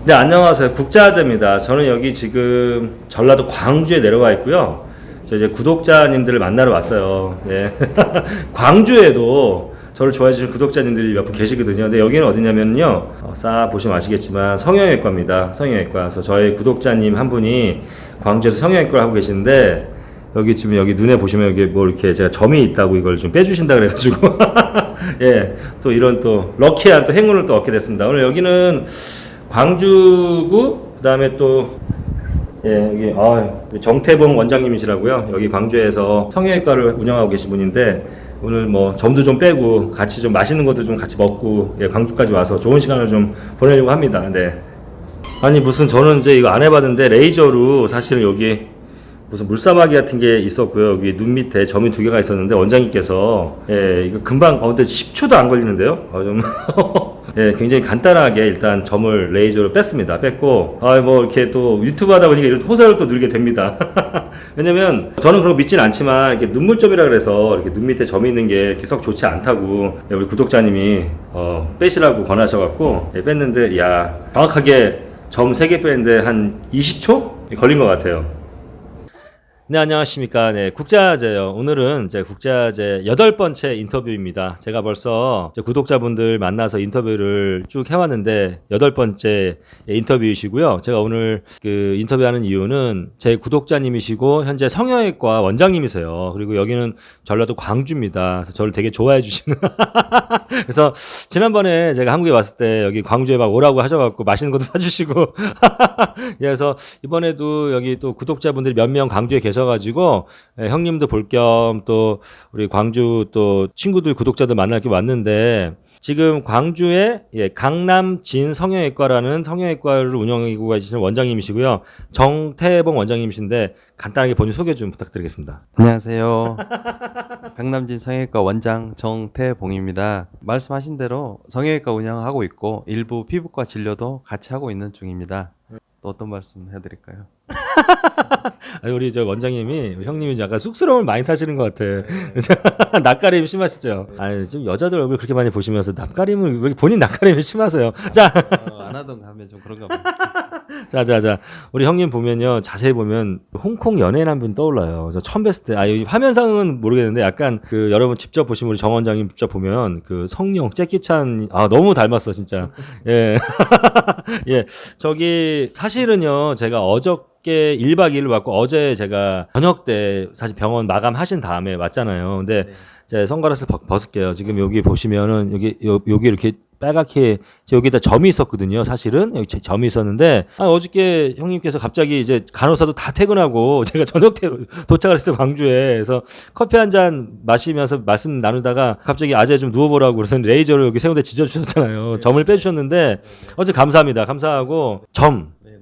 네, 안녕하세요. 국자재입니다. 저는 여기 지금 전라도 광주에 내려와 있고요. 저 이제 구독자님들을 만나러 왔어요. 예. 광주에도 저를 좋아해 주신 구독자님들이 몇 분 계시거든요. 근데 여기는 어디냐면요. 싹 보시면 아시겠지만 성형외과입니다. 성형외과. 그래서 저희 구독자님 한 분이 광주에서 성형외과를 하고 계시는데 여기 지금 여기 눈에 보시면 여기 뭐 이렇게 제가 점이 있다고 이걸 좀 빼주신다 그래가지고 예. 또 이런 또 럭키한 또 행운을 또 얻게 됐습니다. 오늘 여기는 광주구 그다음에 또 예, 여기 정태봉 원장님이시라고요. 여기 광주에서 성형외과를 운영하고 계신 분인데 오늘 뭐 점도 좀 빼고 같이 좀 맛있는 것도 좀 같이 먹고 예, 광주까지 와서 좋은 시간을 좀 보내려고 합니다. 네. 아니 무슨 저는 이제 이거 안 해봤는데 레이저로 사실은 여기 무슨 물사마귀 같은 게 있었고요. 여기 눈 밑에 점이 두 개가 있었는데 원장님께서 예, 이거 금방 근데 10초도 안 걸리는데요. 좀 예, 굉장히 간단하게 일단 점을 레이저로 뺐습니다. 뺐고 뭐 이렇게 또 유튜브 하다 보니까 이런 호사를 또 누리게 됩니다. 왜냐면 저는 그런 거 믿진 않지만 이렇게 눈물점이라 그래서 이렇게 눈 밑에 점이 있는 게 썩 좋지 않다고 예, 우리 구독자님이 빼시라고 권하셔갖고 예, 뺐는데 야 정확하게 점 3개 빼는데 한 20초 걸린 것 같아요. 네, 안녕하십니까. 네, 국자재요. 오늘은 제 국자재 8번째 인터뷰입니다. 제가 벌써 구독자분들 만나서 인터뷰를 쭉 해왔는데 8번째 인터뷰이시고요. 제가 오늘 그 인터뷰하는 이유는 제 구독자님이시고 현재 성형외과 원장님이세요. 그리고 여기는 전라도 광주입니다. 그래서 저를 되게 좋아해 주시는 그래서 지난번에 제가 한국에 왔을 때 여기 광주에 막 오라고 하셔갖고 맛있는 것도 사주시고 그래서 이번에도 여기 또 구독자분들이 몇 명 광주에 계셔가지고 형님도 볼 겸 또 우리 광주 또 친구들 구독자들 만날 게 왔는데 지금 광주에 강남 진 성형외과라는 성형외과를 운영하고 계시는 원장님이시고요. 정태봉 원장님이신데 간단하게 본인 소개 좀 부탁드리겠습니다. 안녕하세요. 강남진 성형외과 원장 정태봉입니다. 말씀하신 대로 성형외과 운영하고 있고 일부 피부과 진료도 같이 하고 있는 중입니다. 또 어떤 말씀 해드릴까요? 우리 저 원장님이 형님이 약간 쑥스러움을 많이 타시는 것 같아. 낯가림 심하시죠? 아니 좀 여자들 얼굴 그렇게 많이 보시면서 낯가림을 왜 본인 낯가림이 심하세요? 자, 안 하던 거 하면 좀 그런가 봐요. 자. 우리 형님 보면요. 자세히 보면 홍콩 연예인 한 분 떠올라요. 저 처음 뵀을 때, 여기 화면상은 모르겠는데 약간 그 여러분 직접 보시면 우리 정 원장님 직접 보면 그 성룡, 잭키찬, 너무 닮았어, 진짜. 예. 예. 저기 사실은요. 제가 어저께 1박 2일 왔고 어제 제가 저녁 때 사실 병원 마감하신 다음에 왔잖아요. 근데 제 선글라스 벗을게요. 지금 여기 보시면은 여기 이렇게 빨갛게 여기다 점이 있었거든요. 사실은 여기 점이 있었는데 어저께 형님께서 갑자기 이제 간호사도 다 퇴근하고 제가 저녁 때 도착을 했어요. 광주에. 그래서 커피 한 잔 마시면서 말씀 나누다가 갑자기 아재 좀 누워보라고 그래서 레이저를 여기 세 군데 지져주셨잖아요. 점을 빼주셨는데 어제 감사합니다. 감사하고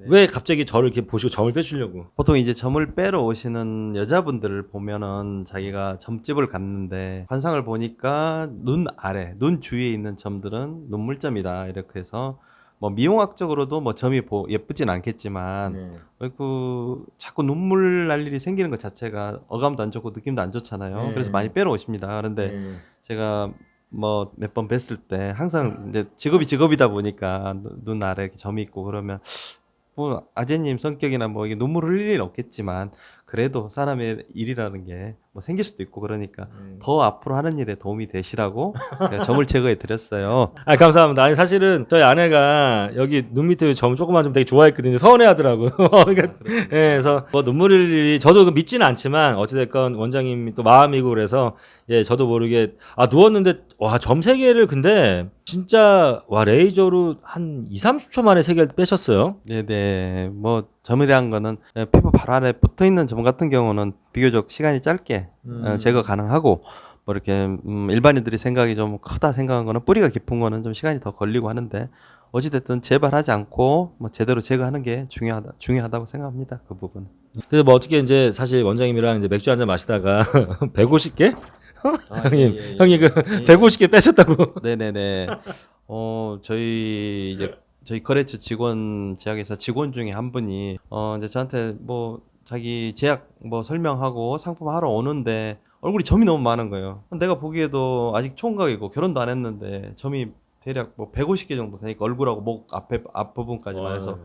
왜 갑자기 저를 이렇게 보시고 점을 빼주려고? 보통 이제 점을 빼러 오시는 여자분들을 보면은 자기가 점집을 갔는데 관상을 보니까 눈 아래, 눈 주위에 있는 점들은 눈물점이다. 이렇게 해서 뭐 미용학적으로도 뭐 점이 예쁘진 않겠지만 그 자꾸 눈물 날 일이 생기는 것 자체가 어감도 안 좋고 느낌도 안 좋잖아요. 그래서 많이 빼러 오십니다. 그런데 제가 뭐 몇 번 뵀을 때 항상 이제 직업이다 보니까 눈 아래 이렇게 점이 있고 그러면 뭐 아재님 성격이나 뭐 이게 눈물 흘릴 일 없겠지만 그래도 사람의 일이라는 게 뭐 생길 수도 있고 그러니까 더 앞으로 하는 일에 도움이 되시라고 제가 점을 제거해 드렸어요. 감사합니다. 아니 사실은 저희 아내가 여기 눈 밑에 점 조금만 좀 되게 좋아했거든요. 서운해하더라고요. 그러니까, 예, 그래서 뭐 눈물 흘릴 저도 믿지는 않지만 어찌됐건 원장님이 또 마음이고 그래서 예 저도 모르게 누웠는데 와 점 3개를 근데 진짜 레이저로 한 2-30초 만에 3개를 빼셨어요. 네네. 뭐 점이라는 거는 피부 바로 안에 붙어 있는 점 같은 경우는 비교적 시간이 짧게 제거 가능하고 뭐 이렇게 일반인들이 생각이 좀 크다 생각한 거는 뿌리가 깊은 거는 좀 시간이 더 걸리고 하는데 어찌됐든 재발하지 않고 뭐 제대로 제거하는 게 중요하다고 생각합니다. 그 부분. 그래서 뭐 어떻게 이제 사실 원장님이랑 이제 맥주 한잔 마시다가 150개? 형님, 예. 형님 그 150개 빼셨다고. 네네네. 저희 거래처 제약회사 직원 중에 한 분이 이제 저한테 뭐 자기 제약 뭐 설명하고 상품 하러 오는데 얼굴이 점이 너무 많은 거예요. 내가 보기에도 아직 총각이고 결혼도 안 했는데 점이 대략 뭐 150개 정도 되니까 얼굴하고 목 앞부분까지만 해서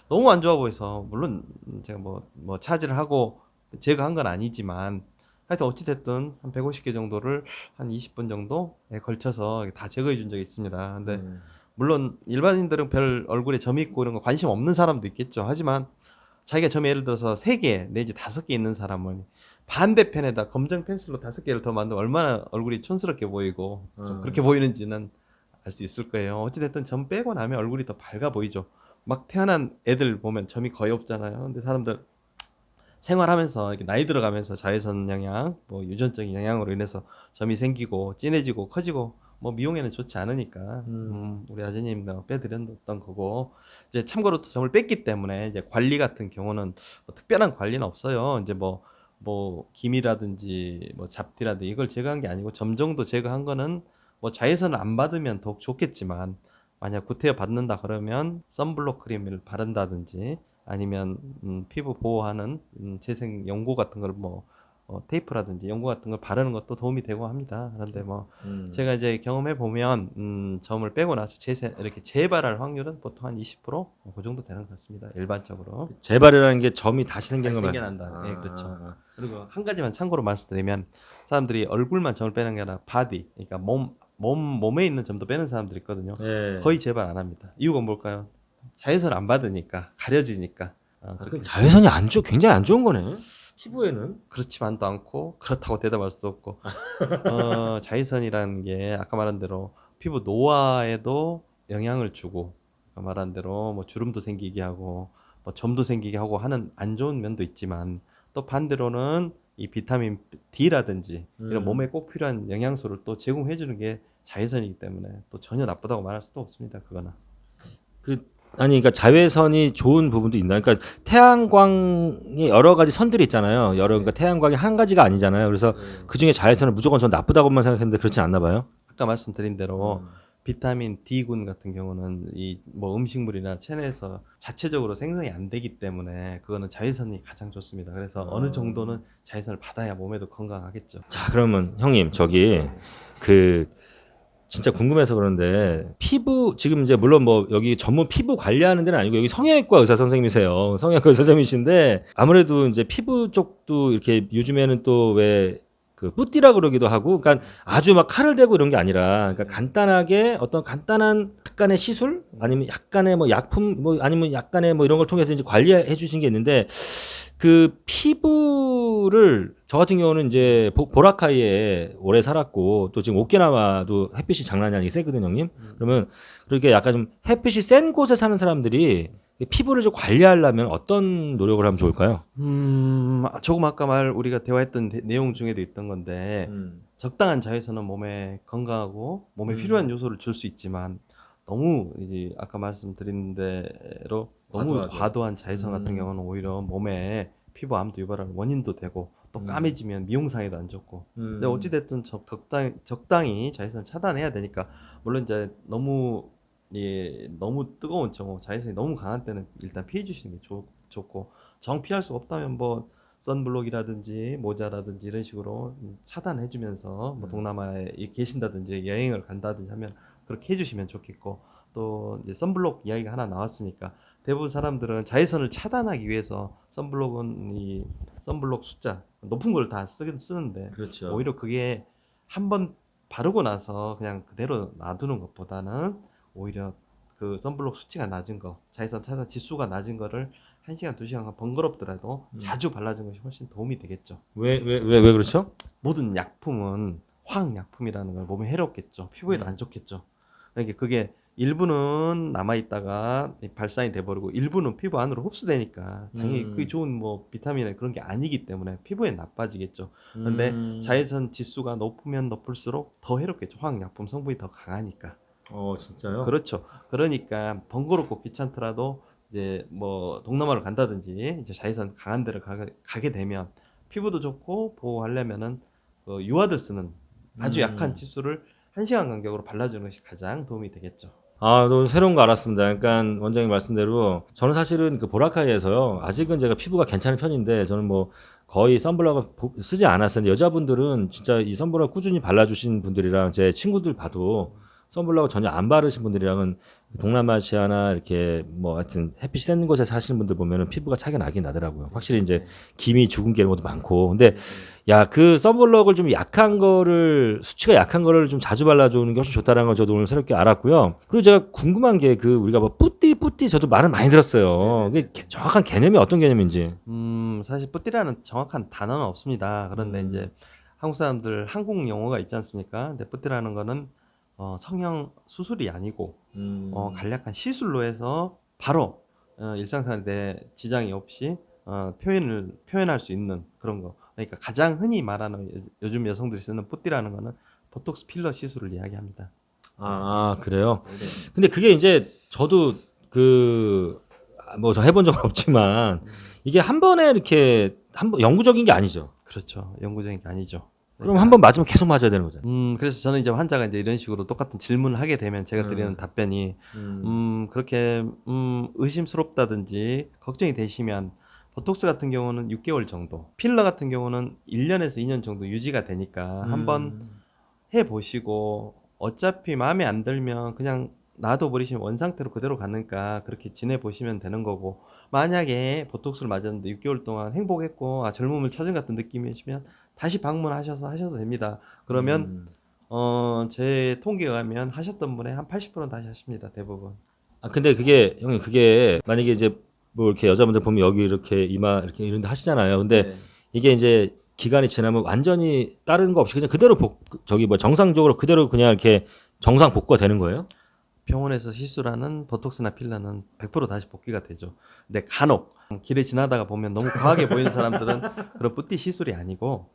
너무 안 좋아 보여서 물론 제가 뭐 차지를 하고 제거한 건 아니지만 하여튼 어찌됐든 한 150개 정도를 한 20분 정도에 걸쳐서 다 제거해 준 적이 있습니다. 근데 물론 일반인들은 별 얼굴에 점이 있고 이런 거 관심 없는 사람도 있겠죠. 하지만 자기가 점이 예를 들어서 3개 내지 5개 있는 사람은 반대편에다 검정 펜슬로 5개를 더 만들면 얼마나 얼굴이 촌스럽게 보이고 좀 그렇게 보이는지는 알 수 있을 거예요. 어찌됐든 점 빼고 나면 얼굴이 더 밝아 보이죠. 막 태어난 애들 보면 점이 거의 없잖아요. 근데 사람들 생활하면서 이렇게 나이 들어가면서 자외선 영향, 뭐 유전적인 영향으로 인해서 점이 생기고 진해지고 커지고 뭐 미용에는 좋지 않으니까 우리 아재님도 빼드렸던 거고 이제 참고로 또 점을 뺐기 때문에 이제 관리 같은 경우는 뭐 특별한 관리는 없어요. 이제 뭐 기미라든지 뭐 잡티라든지 이걸 제거한 게 아니고 점 정도 제거한 거는 뭐 자외선을 안 받으면 더욱 좋겠지만 만약 구태여 받는다 그러면 선블록 크림을 바른다든지 아니면 피부 보호하는 재생 연고 같은 걸 뭐 테이프라든지 연고 같은 걸 바르는 것도 도움이 되고 합니다. 그런데 뭐 제가 이제 경험해 보면 점을 빼고 나서 이렇게 재발할 확률은 보통 한 20%그 정도 되는 것 같습니다. 일반적으로. 재발이라는 게 점이 다시 생기는 다시 거만. 생겨난다. 네, 그렇죠. 그리고 한 가지만 참고로 말씀드리면 사람들이 얼굴만 점을 빼는 게 아니라 바디, 그러니까 몸에 있는 점도 빼는 사람들이 있거든요. 예. 거의 재발 안 합니다. 이유가 뭘까요? 자외선 안 받으니까 가려지니까. 그럼 자외선이 굉장히 안 좋은 거네. 피부에는. 그렇지만도 않고 그렇다고 대답할 수도 없고 자외선이라는 게 아까 말한 대로 피부 노화에도 영향을 주고 아까 말한 대로 뭐 주름도 생기게 하고 뭐 점도 생기게 하고 하는 안 좋은 면도 있지만 또 반대로는 이 비타민 D라든지 이런 몸에 꼭 필요한 영양소를 또 제공해 주는 게 자외선이기 때문에 또 전혀 나쁘다고 말할 수도 없습니다. 그거는. 그러니까 자외선이 좋은 부분도 있나? 그러니까 태양광이 여러 가지 선들이 있잖아요. 그러니까 태양광이 한 가지가 아니잖아요. 그래서 그 중에 자외선은 무조건 전 나쁘다고만 생각했는데 그렇지 않나 봐요. 아까 말씀드린 대로 비타민 D군 같은 경우는 이 뭐 음식물이나 체내에서 자체적으로 생성이 안 되기 때문에 그거는 자외선이 가장 좋습니다. 그래서 어느 정도는 자외선을 받아야 몸에도 건강하겠죠. 자, 그러면 형님 진짜 궁금해서 그런데 피부 지금 이제 물론 뭐 여기 전문 피부 관리하는 데는 아니고 여기 성형외과 의사 선생님이세요. 성형외과 의사 선생님이신데 아무래도 이제 피부 쪽도 이렇게 요즘에는 또 왜 그 뿌띠라 그러기도 하고 그러니까 아주 막 칼을 대고 이런 게 아니라 그러니까 간단하게 어떤 간단한 약간의 시술 아니면 약간의 뭐 약품 뭐 아니면 약간의 뭐 이런 걸 통해서 이제 관리해 주신 게 있는데 그 피부를 저 같은 경우는 이제 보라카이에 오래 살았고 또 지금 오키나와도 햇빛이 장난이 아니게 세거든 형님. 그러면 그렇게 약간 좀 햇빛이 센 곳에 사는 사람들이 피부를 좀 관리하려면 어떤 노력을 하면 좋을까요? 조금 아까 우리가 대화했던 내용 중에도 있던 건데 적당한 자외선은 몸에 건강하고 몸에 필요한 요소를 줄 수 있지만 너무 이제 아까 말씀드린 대로 너무 과도한 자외선 같은 경우는 오히려 몸에 피부암도 유발하는 원인도 되고 또 까매지면 미용상에도 안 좋고 근데 어찌됐든 적당히 자외선을 차단해야 되니까 물론 이제 너무 뜨거운 자외선이 너무 강한 때는 일단 피해 주시는 게 좋고 정 피할 수 없다면 뭐 선블록이라든지 모자라든지 이런 식으로 차단해 주면서 뭐 동남아에 계신다든지 여행을 간다든지 하면 그렇게 해주시면 좋겠고 또 이제 선블록 이야기가 하나 나왔으니까 대부분 사람들은 자외선을 차단하기 위해서 선블록은 이 선블록 숫자 높은 걸 다 쓰는데 그렇죠. 오히려 그게 한번 바르고 나서 그냥 그대로 놔두는 것보다는 오히려 그 선블록 수치가 낮은 거 자외선 차단 지수가 낮은 거를 1시간 2시간 번거롭더라도 자주 발라주는 것이 훨씬 도움이 되겠죠. 왜 그렇죠? 모든 약품은 화학약품이라는 걸 몸에 해롭겠죠. 피부에도 안 좋겠죠. 그러니까 그게 일부는 남아있다가 발산이 돼버리고 일부는 피부 안으로 흡수되니까 당연히 그게 좋은 뭐 비타민이나 그런 게 아니기 때문에 피부에 나빠지겠죠. 그런데 자외선 지수가 높으면 높을수록 더 해롭겠죠. 화학약품 성분이 더 강하니까. 진짜요? 그렇죠. 그러니까 번거롭고 귀찮더라도 이제 뭐 동남아를 간다든지 이제 자외선 강한 데를 가게 되면 피부도 좋고 보호하려면은 그 유아들 쓰는 아주 약한 치수를 1시간 간격으로 발라주는 것이 가장 도움이 되겠죠. 또 새로운 거 알았습니다. 그러니까 원장님 말씀대로 저는 사실은 그 보라카이에서요. 아직은 제가 피부가 괜찮은 편인데 저는 뭐 거의 선블록을 쓰지 않았었는데 여자분들은 진짜 이 선블록 꾸준히 발라주신 분들이랑 제 친구들 봐도 선블럭을 전혀 안 바르신 분들이랑은 동남아시아나 이렇게 뭐 하여튼 햇빛이 센 곳에 사시는 분들 보면은 피부가 차이가 나긴 나더라고요. 확실히 이제 김이 죽은 게 이런 것도 많고. 근데 야, 그 선블럭을 좀 약한 거를 수치가 약한 거를 좀 자주 발라주는 게 훨씬 좋다는 걸 저도 오늘 새롭게 알았고요. 그리고 제가 궁금한 게 그 우리가 뭐 뿌띠 저도 말을 많이 들었어요. 그게 정확한 개념이 어떤 개념인지. 사실 뿌띠라는 정확한 단어는 없습니다. 그런데 이제 한국 사람들 한국 용어가 있지 않습니까? 근데 뿌띠라는 거는 성형 수술이 아니고 간략한 시술로 해서 바로 일상생활에 지장이 없이 표현할 수 있는 그런 거. 그러니까 가장 흔히 말하는 요즘 여성들이 쓰는 뿌띠라는 거는 보톡스 필러 시술을 이야기합니다. 아, 그래요? 근데 그게 이제 저도 그 뭐 저 해본 적은 없지만 이게 한 번에 이렇게 한번 영구적인 게 아니죠. 그렇죠. 영구적인 게 아니죠. 그럼 한 번 맞으면 계속 맞아야 되는 거잖아요. 그래서 저는 이제 환자가 이제 이런 식으로 똑같은 질문을 하게 되면 제가 드리는 답변이, 그렇게, 의심스럽다든지 걱정이 되시면, 보톡스 같은 경우는 6개월 정도, 필러 같은 경우는 1년에서 2년 정도 유지가 되니까 한번 해보시고, 어차피 마음에 안 들면 그냥 놔둬버리시면 원상태로 그대로 가니까 그렇게 지내보시면 되는 거고, 만약에 보톡스를 맞았는데 6개월 동안 행복했고, 젊음을 찾은 같은 느낌이시면 다시 방문하셔서 하셔도 됩니다. 그러면 제 통계에 의하면 하셨던 분의 한 80%는 다시 하십니다. 대부분. 아, 근데 그게 형님 그게 만약에 이제 뭐 이렇게 여자분들 보면 여기 이렇게 이마 이렇게 이런 데 하시잖아요. 근데 네. 이게 이제 기간이 지나면 완전히 다른 거 없이 그냥 그대로 저기 뭐 정상적으로 그대로 그냥 이렇게 정상 복구가 되는 거예요? 병원에서 시술하는 보톡스나 필러는 100% 다시 복귀가 되죠. 근데 간혹 길에 지나다가 보면 너무 과하게 보이는 사람들은 그런 뿌띠 시술이 아니고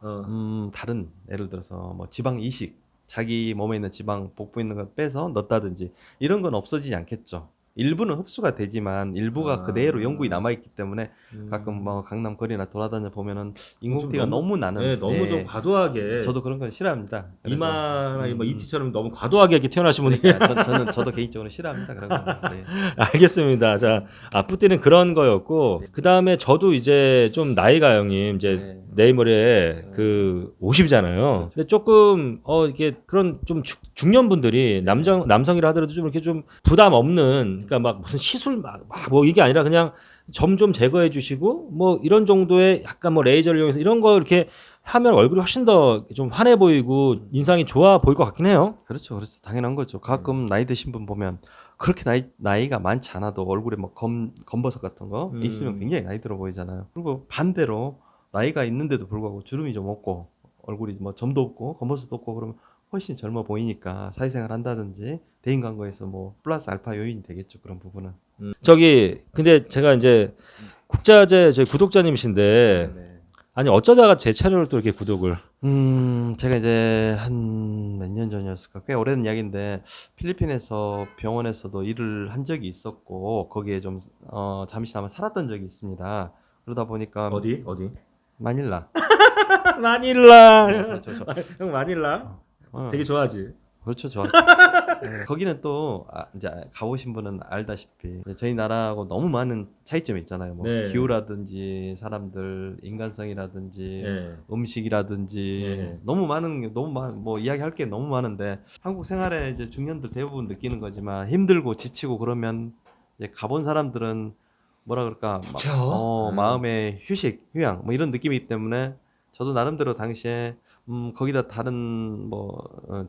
다른 예를 들어서 뭐 지방 이식, 자기 몸에 있는 지방 복부 있는 걸 빼서 넣었다든지 이런 건 없어지지 않겠죠. 일부는 흡수가 되지만 일부가 그대로 영구히 남아있기 때문에 가끔 뭐 강남 거리나 돌아다녀 보면은 인공티가 너무 나는. 네, 너무 좀 과도하게 저도 그런 건 싫어합니다. 그래서 이마나 뭐 이티처럼 너무 과도하게 이렇게 태어나신 분들이 그러니까 저도 개인적으로 싫어합니다. 그런 거. 네. 알겠습니다. 자, 뿌띠는 그런 거였고, 그 다음에 저도 이제 좀 나이가 형님, 이제 내일 모레 그 50이잖아요. 근데 조금, 이게 그런 좀 중년분들이 남성이라 하더라도 좀 이렇게 좀 부담 없는, 그러니까 막 무슨 시술 뭐 이게 아니라 그냥 점 좀 제거해 주시고, 뭐 이런 정도의 약간 뭐 레이저를 이용해서 이런 거 이렇게 하면 얼굴이 훨씬 더 좀 환해 보이고 인상이 좋아 보일 것 같긴 해요. 그렇죠. 당연한 거죠. 가끔 나이 드신 분 보면 그렇게 나이가 많지 않아도 얼굴에 뭐 검버섯 같은 거 있으면 굉장히 나이 들어 보이잖아요. 그리고 반대로 나이가 있는데도 불구하고 주름이 좀 없고 얼굴이 뭐 점도 없고 검버섯도 없고 그러면 훨씬 젊어 보이니까 사회생활 한다든지 대인관계에서 뭐 플러스 알파 요인이 되겠죠. 그런 부분은. 근데 제가 이제 국자재 저희 구독자님이신데 네. 아니 어쩌다가 제 채널을 또 이렇게 구독을 제가 이제 한 몇 년 전이었을까? 꽤 오래된 이야기인데, 필리핀에서 병원에서도 일을 한 적이 있었고, 거기에 좀, 잠시나마 살았던 적이 있습니다. 그러다 보니까, 어디? 마닐라. 마닐라. 그렇죠. 형 마닐라 어, 되게 좋아하지. 그렇죠. 좋아. 네, 거기는 또, 이제 가보신 분은 알다시피, 저희 나라하고 너무 많은 차이점이 있잖아요. 뭐, 네. 기후라든지, 사람들, 인간성이라든지, 네. 음식이라든지, 너무 뭐, 이야기할 게 너무 많은데, 한국 생활에 이제 중년들 대부분 느끼는 거지만, 힘들고 지치고 그러면, 이제 가본 사람들은, 뭐라 그럴까, 마음의 휴식, 휴양, 뭐 이런 느낌이기 때문에, 저도 나름대로 당시에 거기다 다른 뭐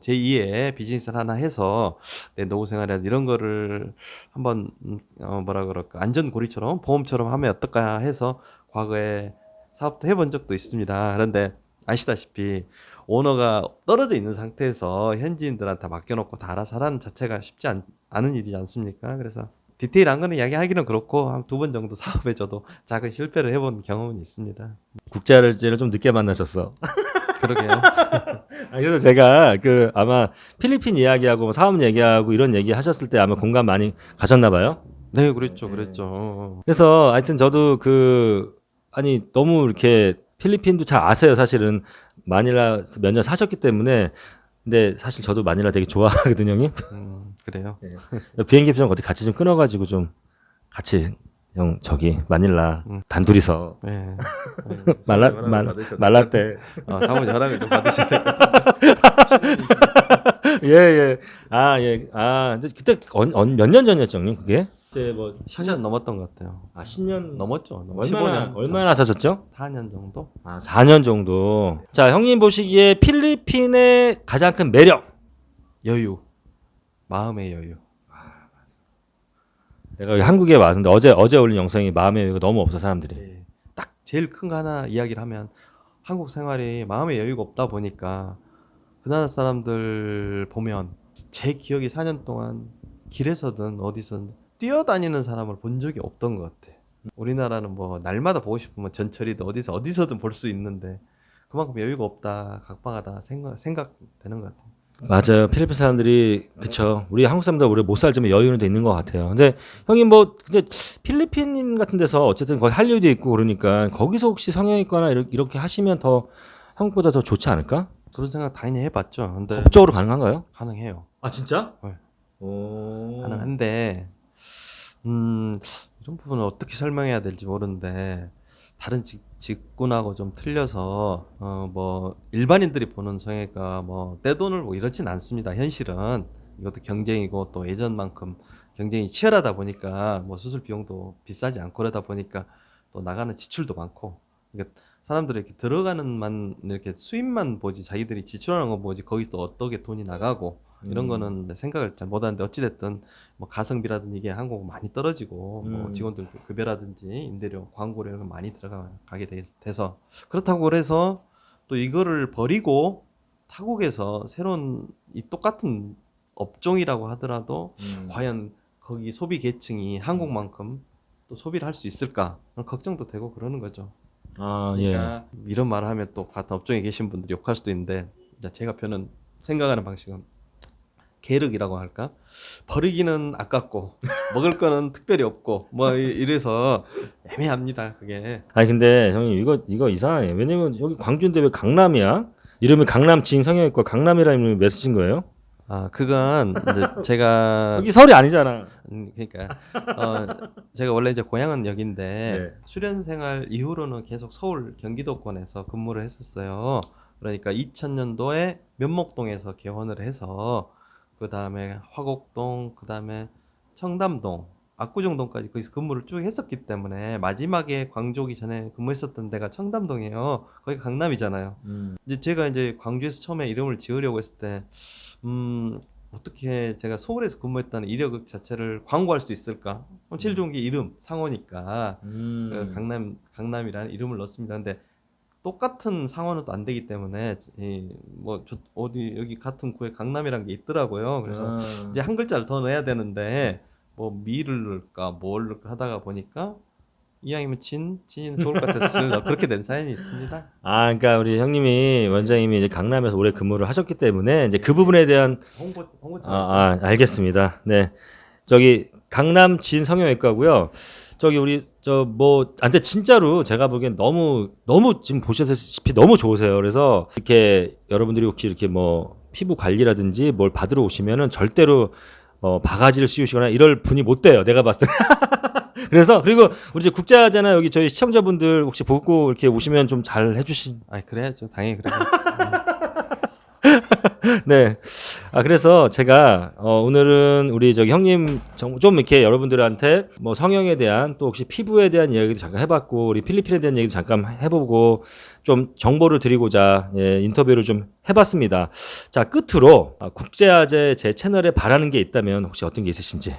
제2의 비즈니스를 하나 해서 내 노후 생활이나 이런 거를 한번 뭐라 그럴까 안전고리처럼 보험처럼 하면 어떨까 해서 과거에 사업도 해본 적도 있습니다. 그런데 아시다시피 오너가 떨어져 있는 상태에서 현지인들한테 맡겨놓고 다 알아서 하라는 자체가 쉽지 않은 일이지 않습니까? 그래서 디테일한 거는 이야기하기는 그렇고 한 2번 정도 사업에 저도 작은 실패를 해본 경험은 있습니다. 국자재를 좀 늦게 만나셨어. 그러게요. 그래서 제가 그 아마 필리핀 이야기하고 뭐 사업 얘기하고 이런 얘기 하셨을 때 아마 공감 많이 가셨나 봐요. 네, 그랬죠. 그래서 하여튼 저도 너무 이렇게 필리핀도 잘 아세요. 사실은 마닐라 몇 년 사셨기 때문에. 근데 사실 저도 마닐라 되게 좋아하거든요, 형님. 그래요. 비행기 좀 어디 같이 좀 끊어가지고 좀 같이 형 저기 마닐라 단둘이서 네. 말라떼 사모님 허락을 좀 받으셔야 될 것 같아요. 예예 이제 그때 몇 년 전이었죠 형님 그게? 그때 뭐 10년 넘었던 것 같아요. 10년 넘었죠. 얼마나 15년. 얼마나 사셨죠? 4년 정도? 4년 정도. 자 형님 보시기에 필리핀의 가장 큰 매력. 여유. 마음의 여유. 내가 여기 한국에 왔는데 어제 올린 영상이 마음의 여유가 너무 없어 사람들이. 네. 딱 제일 큰 거 하나 이야기를 하면 한국 생활이 마음의 여유가 없다 보니까 그 나라 사람들 보면 제 기억이 4년 동안 길에서든 어디서든 뛰어다니는 사람을 본 적이 없던 것 같아. 우리나라는 뭐 날마다 보고 싶으면 전철이든 어디서든 볼 수 있는데 그만큼 여유가 없다, 각박하다 생각되는 것 같아. 맞아요. 필리핀 사람들이 그쵸. 우리 한국 사람들 우리 못 살지만 여유는 돼 있는 것 같아요. 근데 형님 뭐 근데 필리핀 같은 데서 어쨌든 거기 할리우드 있고 그러니까 거기서 혹시 성형외과나 이렇게 하시면 더 한국보다 더 좋지 않을까? 그런 생각 당연히 해봤죠. 근데 법적으로 가능한가요? 가능해요. 아 진짜? 네. 오. 가능한데 이런 부분은 어떻게 설명해야 될지 모르는데 다른 직군하고 좀 틀려서 뭐 일반인들이 보는 성형외과 뭐 떼돈을 뭐 이렇진 않습니다. 현실은 이것도 경쟁이고 또 예전만큼 경쟁이 치열하다 보니까 뭐 수술 비용도 비싸지 않고 그러다 보니까 또 나가는 지출도 많고 그러니까 사람들이 이렇게 들어가는 이렇게 수입만 보지 자기들이 지출하는 거 보지 거기서 어떻게 돈이 나가고 이런 거는 생각을 잘 못하는데 어찌됐든 뭐 가성비라든지 이게 한국은 많이 떨어지고 뭐 직원들 급여라든지 임대료, 광고료 이런 거 많이 들어가게 돼서 그렇다고 그래서 또 이거를 버리고 타국에서 새로운 이 똑같은 업종이라고 하더라도 과연 거기 소비 계층이 한국만큼 또 소비를 할 수 있을까 그런 걱정도 되고 그러는 거죠. 아 예. 그러니까 이런 말을 하면 또 같은 업종에 계신 분들이 욕할 수도 있는데 제가 표는 생각하는 방식은 계륵이라고 할까? 버리기는 아깝고 먹을 거는 특별히 없고 뭐 이래서 애매합니다. 그게. 아니 근데 형님 이거 이상해. 왜냐면 여기 광주인데 왜 강남이야? 이름이 강남 지인 성형외과 강남이라는 이름을 왜 쓰신 거예요? 그건 이제 제가 여기 설이 아니잖아. 그러니까 제가 원래 이제 고향은 여기인데 네. 수련 생활 이후로는 계속 서울 경기도권에서 근무를 했었어요. 그러니까 2000년도에 면목동에서 개원을 해서 그 다음에 화곡동, 그 다음에 청담동, 압구정동까지 거기서 근무를 쭉 했었기 때문에 마지막에 광주 오기 전에 근무했었던 데가 청담동이에요. 거기 강남이잖아요. 이제 제가 이제 광주에서 처음에 이름을 지으려고 했을 때, 어떻게 제가 서울에서 근무했다는 이력 자체를 광고할 수 있을까? 제일 좋은 게 이름, 상호니까 그 강남이라는 이름을 넣었습니다. 근데 똑같은 상호는 또 안 되기 때문에 어디 여기 같은 구에 강남이란 게 있더라고요. 그래서 이제 한 글자를 더 넣어야 되는데 뭐 미를 넣을까 뭘 넣을까 하다가 보니까 이왕이면 친인 좋을 것 같아서 그렇게 된 사연이 있습니다. 아, 그러니까 우리 형님이 원장님이 이제 강남에서 오래 근무를 하셨기 때문에 이제 그 부분에 대한 홍보차. 알겠습니다. 네, 저기 강남 지인 성형외과고요. 저기 우리 근데 진짜로 제가 보기엔 너무 지금 보셨다시피 너무 좋으세요. 그래서 이렇게 여러분들이 혹시 이렇게 뭐 피부 관리라든지 뭘 받으러 오시면은 절대로 바가지를 씌우시거나 이럴 분이 못 돼요. 내가 봤을 때. 그래서 그리고 우리 이제 국제하잖아 여기 저희 시청자분들 혹시 보고 이렇게 오시면 좀 잘 해주신. 그래야죠. 당연히 그래요. 네. 그래서 제가 오늘은 우리 저기 형님 좀 이렇게 여러분들한테 뭐 성형에 대한 또 혹시 피부에 대한 이야기도 잠깐 해봤고 우리 필리핀에 대한 얘기도 잠깐 해보고 좀 정보를 드리고자 인터뷰를 좀 해봤습니다. 자 끝으로 국제화제 제 채널에 바라는 게 있다면 혹시 어떤 게 있으신지.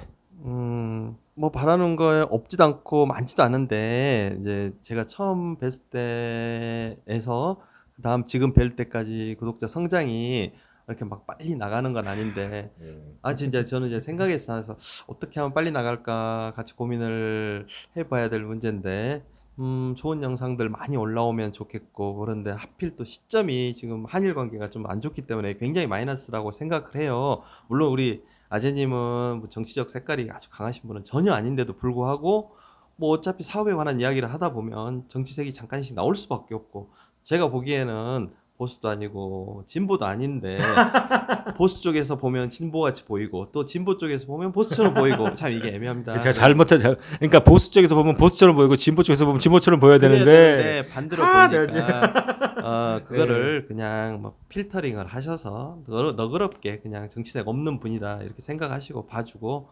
뭐 바라는 거에 없지도 않고 많지도 않은데 이제 제가 처음 뵀을 때에서 그다음 지금 뵐 때까지 구독자 성장이 이렇게 막 빨리 나가는 건 아닌데 진짜 저는 이제 생각에 있어서 어떻게 하면 빨리 나갈까 같이 고민을 해봐야 될 문제인데 좋은 영상들 많이 올라오면 좋겠고 그런데 하필 또 시점이 지금 한일 관계가 좀 안 좋기 때문에 굉장히 마이너스라고 생각을 해요. 물론 우리 아재님은 뭐 정치적 색깔이 아주 강하신 분은 전혀 아닌데도 불구하고 뭐 어차피 사업에 관한 이야기를 하다 보면 정치색이 잠깐씩 나올 수밖에 없고 제가 보기에는 보수도 아니고 진보도 아닌데 보수 쪽에서 보면 진보같이 보이고 또 진보 쪽에서 보면 보수처럼 보이고 참 이게 애매합니다. 제가 그러니까 보수 쪽에서 보면 보수처럼 보이고 진보 쪽에서 보면 진보처럼 보여야 그래야 되는데 되는데 반대로 네, 보이니까 그거를 그냥 뭐 필터링을 하셔서 너그럽게 그냥 정치색 없는 분이다 이렇게 생각하시고 봐주고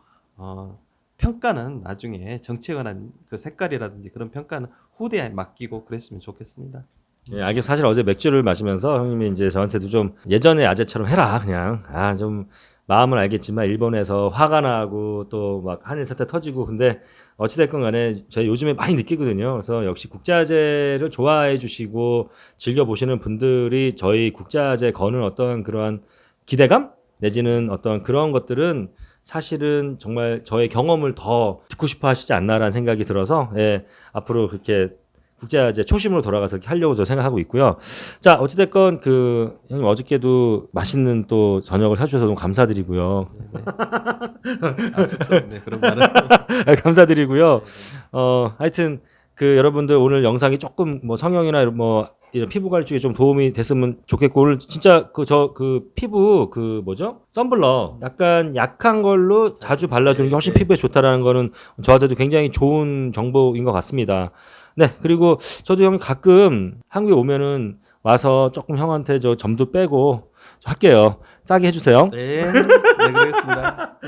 평가는 나중에 정치에 관한 그 색깔이라든지 그런 평가는 후대에 맡기고 그랬으면 좋겠습니다. 예, 알겠어. 사실 어제 맥주를 마시면서 형님이 이제 저한테도 좀 예전에 아재처럼 해라 그냥 좀 마음을 알겠지만 일본에서 화가 나고 또 막 한일 사태 터지고 근데 어찌됐건 간에 제가 요즘에 많이 느끼거든요. 그래서 역시 국제화제를 좋아해 주시고 즐겨 보시는 분들이 저희 국제화제 거는 어떤 그러한 기대감 내지는 어떤 그런 것들은 사실은 정말 저의 경험을 더 듣고 싶어 하시지 않나라는 생각이 들어서 예, 앞으로 그렇게 국제화제 초심으로 돌아가서 이렇게 하려고 저 생각하고 있고요. 자, 어찌됐건 그 형님 어저께도 맛있는 또 저녁을 사주셔서 너무 감사드리고요. 쑥스럽네 그런 말은. 감사드리고요. 하여튼 그 여러분들 오늘 영상이 조금 뭐 성형이나 뭐 이런 피부 관리 좀 도움이 됐으면 좋겠고 오늘 진짜 그 피부 그 뭐죠? 썬블럭 약간 약한 걸로 자주 발라주는 게 훨씬 피부에 좋다라는 거는 저한테도 굉장히 좋은 정보인 것 같습니다. 네, 그리고 저도 형 가끔 한국에 오면은 와서 조금 형한테 저 점도 빼고 할게요. 싸게 해주세요. 네, 그러겠습니다.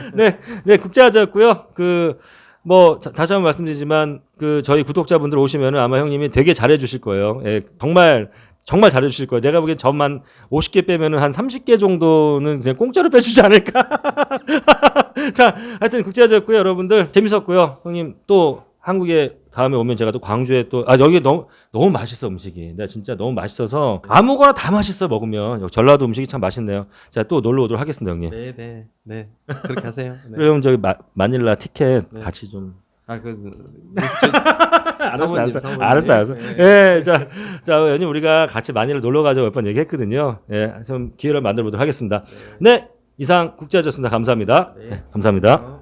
네, 국제화제였고요. 뭐 다시 한번 말씀드리지만 그 저희 구독자분들 오시면은 아마 형님이 되게 잘해주실 거예요. 예, 정말 잘해주실 거예요. 내가 보기엔 점만 50개 빼면은 한 30개 정도는 그냥 공짜로 빼주지 않을까. 자, 하여튼 국제화제였고요. 여러분들 재밌었고요. 형님 또 한국에 다음에 오면 제가 또 광주에 또 여기 너무 맛있어 음식이. 나 진짜 너무 맛있어서 아무거나 다 맛있어 먹으면 여기 전라도 음식이 참 맛있네요. 제가 또 놀러 오도록 하겠습니다, 형님. 네, 그렇게 하세요. 네. 그럼 저기 마닐라 티켓 같이 좀. 알았어. 예, 자, 형님 우리가 같이 마닐라 놀러 가자고 몇 번 얘기했거든요. 예, 좀 기회를 만들어 보도록 하겠습니다. 네, 이상 국제화제였습니다. 감사합니다. 네, 감사합니다.